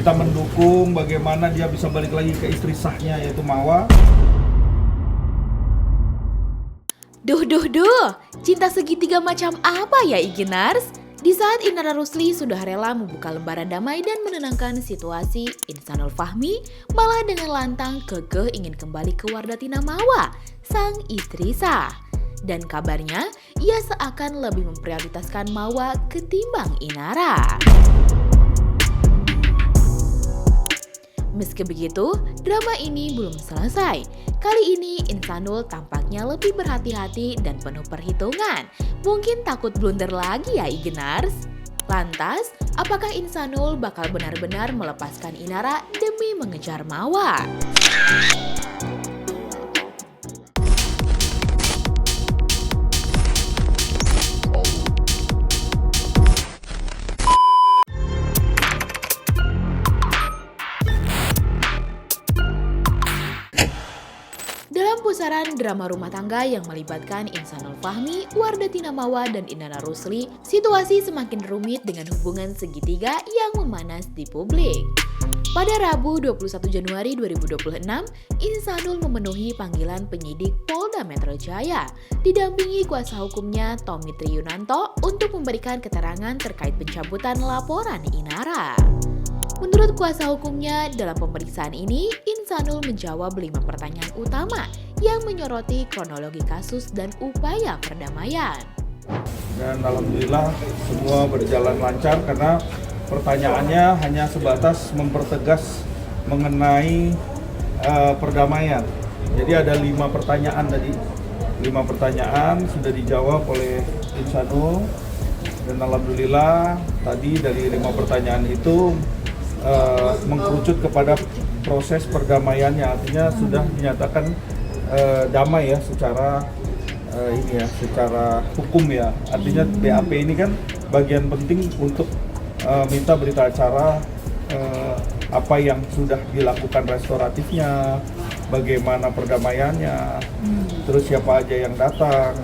kita mendukung bagaimana dia bisa balik lagi ke istri sahnya yaitu Mawa. Duh, cinta segitiga macam apa ya Igenars? Di saat Inara Rusli sudah rela membuka lembaran damai dan menenangkan situasi, Insanul Fahmi malah dengan lantang kekeh ingin kembali ke Wardatina Mawa, sang istri sah. Dan kabarnya, ia seakan lebih memprioritaskan Mawa ketimbang Inara. Meski begitu, drama ini belum selesai. Kali ini Insanul tampaknya lebih berhati-hati dan penuh perhitungan. Mungkin takut blunder lagi ya Igenars? Lantas, apakah Insanul bakal benar-benar melepaskan Inara demi mengejar Mawa? Dalam pusaran drama rumah tangga yang melibatkan Insanul Fahmi, Wardatina Mawa, dan Inara Rusli, situasi semakin rumit dengan hubungan segitiga yang memanas di publik. Pada Rabu 21 Januari 2026, Insanul memenuhi panggilan penyidik Polda Metro Jaya, didampingi kuasa hukumnya Tommy Triyunanto untuk memberikan keterangan terkait pencabutan laporan Inara. Menurut kuasa hukumnya, dalam pemeriksaan ini, Insanul menjawab 5 pertanyaan utama yang menyoroti kronologi kasus dan upaya perdamaian. Dan alhamdulillah semua berjalan lancar karena pertanyaannya hanya sebatas mempertegas mengenai perdamaian. Jadi ada 5 pertanyaan tadi. 5 pertanyaan sudah dijawab oleh Insanul dan alhamdulillah tadi dari 5 pertanyaan itu mengkerucut kepada proses perdamaiannya, artinya sudah dinyatakan damai ya secara secara hukum ya. Artinya BAP ini kan bagian penting untuk minta berita acara apa yang sudah dilakukan restoratifnya, bagaimana perdamaiannya, terus siapa aja yang datang.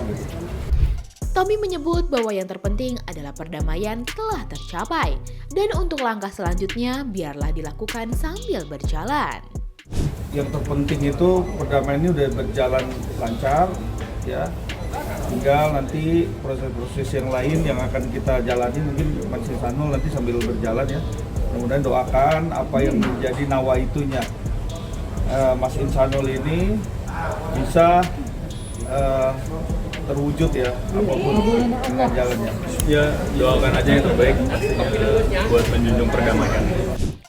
Tommy menyebut bahwa yang terpenting adalah perdamaian telah tercapai dan untuk langkah selanjutnya biarlah dilakukan sambil berjalan. Yang terpenting itu perdamaian ini udah berjalan lancar ya. Tinggal nanti proses-proses yang lain yang akan kita jalani mungkin Mas Insanul nanti sambil berjalan ya. Kemudian doakan apa yang menjadi nawaitunya Mas Insanul ini bisa terwujud ya apapun dengan jalannya. Ya doakan aja yang terbaik buat menjunjung perdamaian.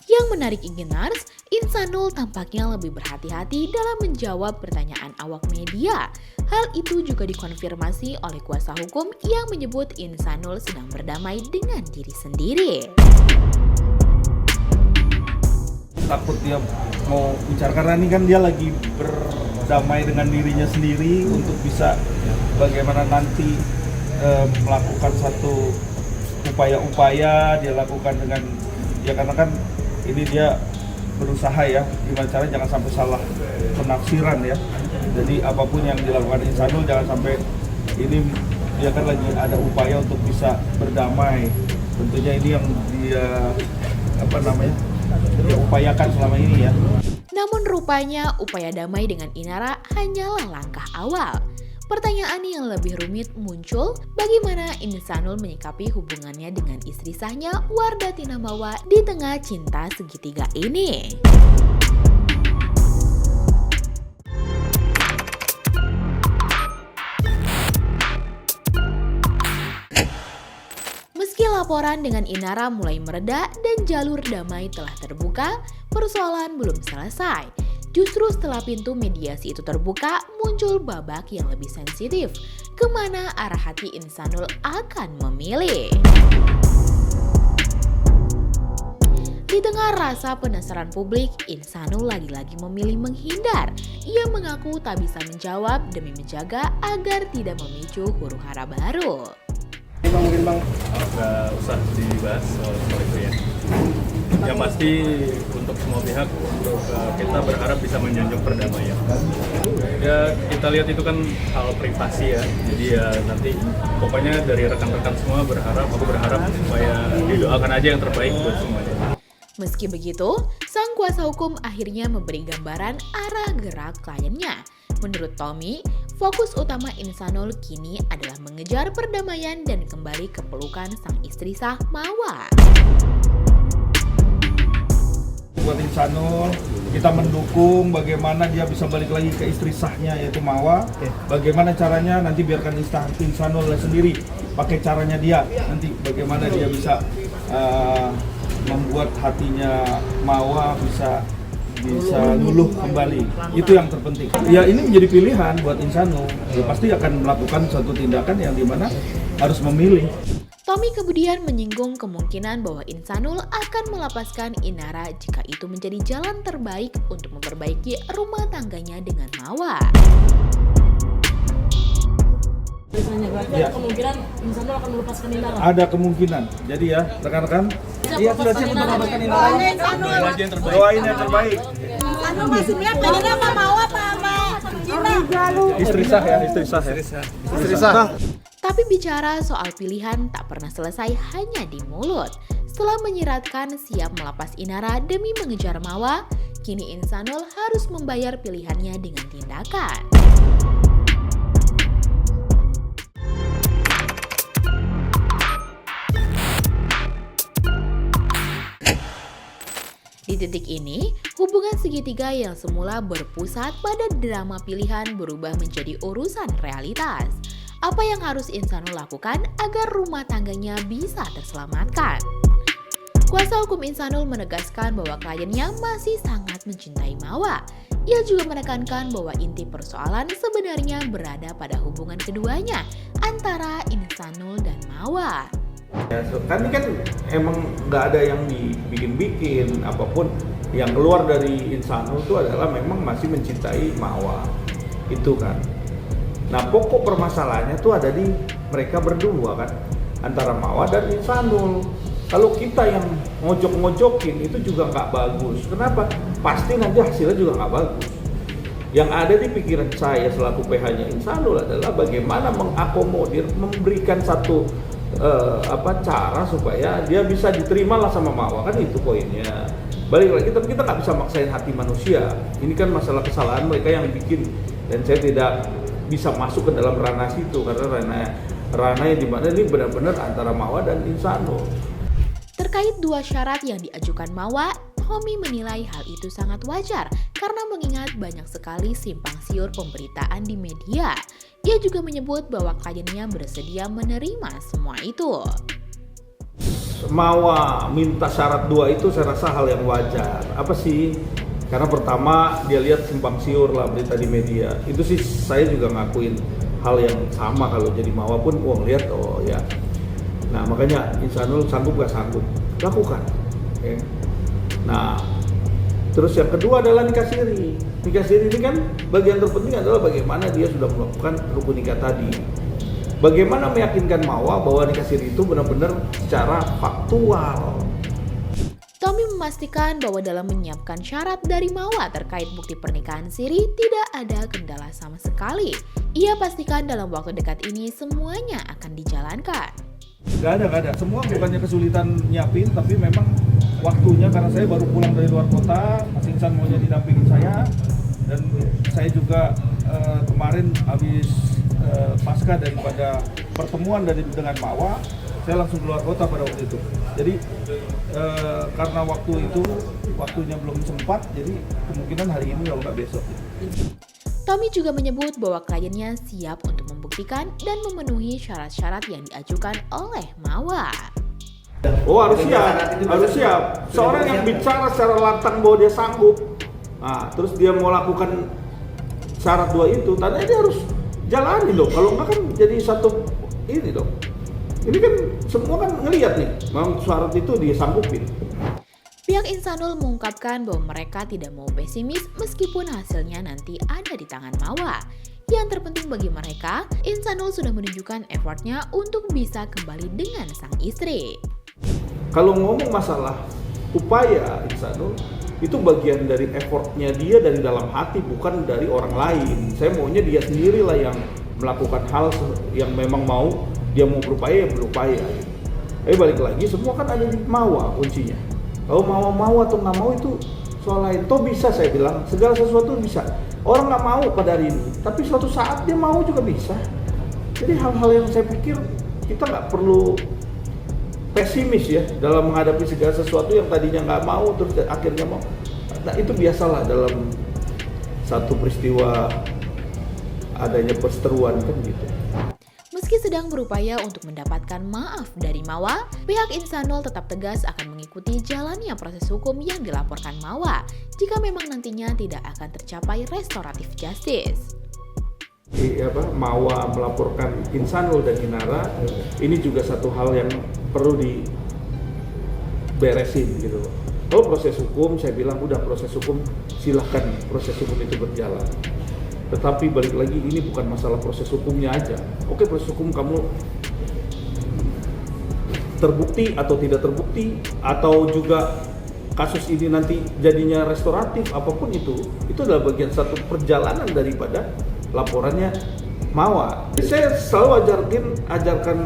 Yang menarik Igenars, Insanul tampaknya lebih berhati-hati dalam menjawab pertanyaan awak media. Hal itu juga dikonfirmasi oleh kuasa hukum yang menyebut Insanul sedang berdamai dengan diri sendiri. Takut dia mau bicara karena ini kan dia lagi berdamai dengan dirinya sendiri untuk bisa bagaimana nanti melakukan satu upaya-upaya dia lakukan dengan ya karena kan ini dia berusaha ya gimana caranya jangan sampai salah penafsiran ya. Jadi apapun yang dilakukan Insanul jangan sampai ini dia kan lagi ada upaya untuk bisa berdamai. Tentunya ini yang dia dia upayakan selama ini ya. Namun rupanya upaya damai dengan Inara hanyalah langkah awal. Pertanyaan yang lebih rumit muncul, bagaimana Insanul menyikapi hubungannya dengan istri sahnya Wardatina Mawa di tengah cinta segitiga ini. Meski laporan dengan Inara mulai mereda dan jalur damai telah terbuka, persoalan belum selesai. Justru setelah pintu mediasi itu terbuka, muncul babak yang lebih sensitif. Kemana arah hati Insanul akan memilih? Di tengah rasa penasaran publik, Insanul lagi-lagi memilih menghindar. Ia mengaku tak bisa menjawab demi menjaga agar tidak memicu huru-hara baru. Mungkin Bang, nggak usah dibahas soal itu ya. Yang pasti untuk semua pihak, kita berharap bisa menjunjung perdamaian. Ya kita lihat itu kan hal privasi ya. Jadi ya nanti pokoknya dari rekan-rekan semua aku berharap supaya didoakan aja yang terbaik buat semuanya. Meski begitu, sang kuasa hukum akhirnya memberi gambaran arah gerak kliennya. Menurut Tommy, fokus utama Insanul kini adalah mengejar perdamaian dan kembali ke pelukan sang istri sah Mawa. Buat Insanul, kita mendukung bagaimana dia bisa balik lagi ke istri sahnya yaitu Mawa. Bagaimana caranya nanti biarkan Insanul sendiri pakai caranya dia. Nanti bagaimana dia bisa membuat hatinya Mawa bisa luluh kembali. Itu yang terpenting. Ya ini menjadi pilihan buat Insanul. Dia pasti akan melakukan suatu tindakan yang dimana harus memilih. Tommy kemudian menyinggung kemungkinan bahwa Insanul akan melepaskan Inara jika itu menjadi jalan terbaik untuk memperbaiki rumah tangganya dengan Mawa. Biasanya berarti ada kemungkinan Insanul akan melepaskan Inara. Ada kemungkinan. Jadi ya rekan-rekan, dia sudah siap untuk melepaskan Inara. Doain yang terbaik. Anu maksudnya pengen apa mau apa sama Cina? Istri sah ya, istri sah ya. Istri sah. Tapi bicara soal pilihan tak pernah selesai hanya di mulut. Setelah menyiratkan siap melepas Inara demi mengejar Mawa, kini Insanul harus membayar pilihannya dengan tindakan. Di titik ini, hubungan segitiga yang semula berpusat pada drama pilihan berubah menjadi urusan realitas. Apa yang harus Insanul lakukan agar rumah tangganya bisa terselamatkan? Kuasa hukum Insanul menegaskan bahwa kliennya masih sangat mencintai Mawa. Ia juga menekankan bahwa inti persoalan sebenarnya berada pada hubungan keduanya antara Insanul dan Mawa. Ya, kan ini kan emang nggak ada yang dibikin-bikin, apapun yang keluar dari Insanul itu adalah memang masih mencintai Mawa, itu kan. Nah pokok permasalahannya tuh ada di mereka berdua kan, antara Mawa dan Insanul. Kalau kita yang ngojok-ngojokin itu juga nggak bagus. Kenapa? Pasti nanti hasilnya juga nggak bagus. Yang ada di pikiran saya selaku PH-nya Insanul adalah bagaimana mengakomodir, memberikan satu cara supaya dia bisa diterima lah sama Mawa, kan itu poinnya. Balik lagi, tapi kita nggak bisa maksain hati manusia. Ini kan masalah kesalahan mereka yang bikin, dan saya tidak bisa masuk ke dalam ranah situ karena ranah yang dimana ini benar-benar antara Mawa dan Insanul. Terkait dua syarat yang diajukan Mawa, Tommy menilai hal itu sangat wajar karena mengingat banyak sekali simpang siur pemberitaan di media. Ia juga menyebut bahwa kliennya bersedia menerima semua itu. Mawa minta syarat dua itu saya rasa hal yang wajar. Apa sih? Karena pertama dia lihat simpang siur lah berita di media. Itu sih saya juga ngakuin hal yang sama kalau jadi Mawa pun lihat ya. Nah makanya Insanul sanggup gak sanggup lakukan. Okay. Nah terus yang kedua adalah nikah siri. Nikah siri ini kan bagian terpenting adalah bagaimana dia sudah melakukan rukun nikah tadi. Bagaimana meyakinkan Mawa bahwa nikah siri itu benar-benar secara faktual. Tommy memastikan bahwa dalam menyiapkan syarat dari Mawa terkait bukti pernikahan siri tidak ada kendala sama sekali. Ia pastikan dalam waktu dekat ini semuanya akan dijalankan. Gak ada. Semua bukannya kesulitan nyiapin, tapi memang waktunya karena saya baru pulang dari luar kota, Mas Insan maunya didampingin saya, dan saya juga kemarin habis pasca daripada pertemuan dengan Mawa, saya langsung keluar kota pada waktu itu. Jadi karena waktunya belum sempat, jadi kemungkinan hari ini kalau nggak besok. Tommy juga menyebut bahwa kliennya siap untuk membuktikan dan memenuhi syarat-syarat yang diajukan oleh Mawa. Oh harus siap. Seorang yang bicara secara lantang bahwa dia sanggup, nah terus dia mau lakukan syarat dua itu, tandanya dia harus jalani dong. Kalau enggak kan jadi satu ini dong. Ini kan semua kan ngelihat nih, memang syarat itu dia sanggupin. Pihak Insanul mengungkapkan bahwa mereka tidak mau pesimis meskipun hasilnya nanti ada di tangan Mawa. Yang terpenting bagi mereka, Insanul sudah menunjukkan effortnya untuk bisa kembali dengan sang istri. Kalau ngomong masalah upaya Insanul, itu bagian dari effortnya dia dari dalam hati, bukan dari orang lain. Saya maunya dia sendirilah yang melakukan hal yang memang dia mau berupaya, ya berupaya. Balik lagi, semua kan ada di Mawa kuncinya. Kalau mau atau nggak mau itu soal lain. Toh bisa, saya bilang segala sesuatu bisa. Orang nggak mau pada hari ini, tapi suatu saat dia mau juga bisa. Jadi hal-hal yang saya pikir kita nggak perlu pesimis ya dalam menghadapi segala sesuatu yang tadinya nggak mau terus akhirnya mau. Nah itu biasalah dalam satu peristiwa adanya perseteruan kan gitu. Meski sedang berupaya untuk mendapatkan maaf dari Mawa, pihak Insanul tetap tegas akan mengikuti jalannya proses hukum yang dilaporkan Mawa jika memang nantinya tidak akan tercapai restoratif justice. Mawa melaporkan Insanul dan Inara ini juga satu hal yang perlu diberesin gitu. Kalau proses hukum, saya bilang udah proses hukum, silahkan proses hukum itu berjalan. Tetapi balik lagi ini bukan masalah proses hukumnya aja. Oke, proses hukum kamu terbukti atau tidak terbukti, atau juga kasus ini nanti jadinya restoratif, apapun itu adalah bagian satu perjalanan daripada laporannya Mawa. Saya selalu ajarkan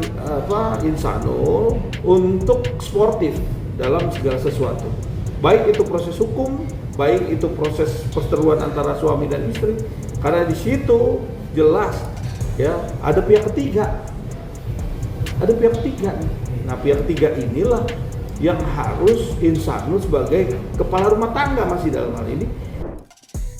Insanul untuk sportif dalam segala sesuatu. Baik itu proses hukum, baik itu proses perseteruan antara suami dan istri. Karena di situ jelas ya ada pihak ketiga. Ada pihak ketiga. Nah, pihak ketiga inilah yang harus Insanul sebagai kepala rumah tangga masih dalam hal ini.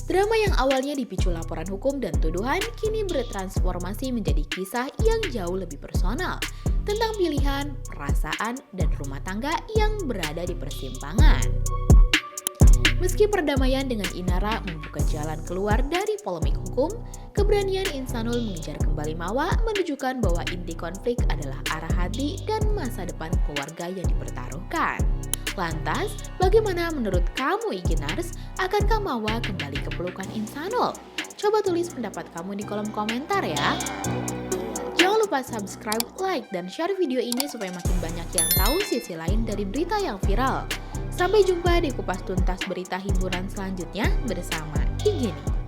Drama yang awalnya dipicu laporan hukum dan tuduhan kini bertransformasi menjadi kisah yang jauh lebih personal tentang pilihan, perasaan, dan rumah tangga yang berada di persimpangan. Meski perdamaian dengan Inara membuka jalan keluar dari polemik hukum, keberanian Insanul mengejar kembali Mawa menunjukkan bahwa inti konflik adalah arah hati dan masa depan keluarga yang dipertaruhkan. Lantas, bagaimana menurut kamu Iginars? Akankah Mawa kembali ke pelukan Insanul? Coba tulis pendapat kamu di kolom komentar ya. Jangan lupa subscribe, like, dan share video ini supaya makin banyak yang tahu sisi lain dari berita yang viral. Sampai jumpa di kupas tuntas berita hiburan selanjutnya bersama Igini.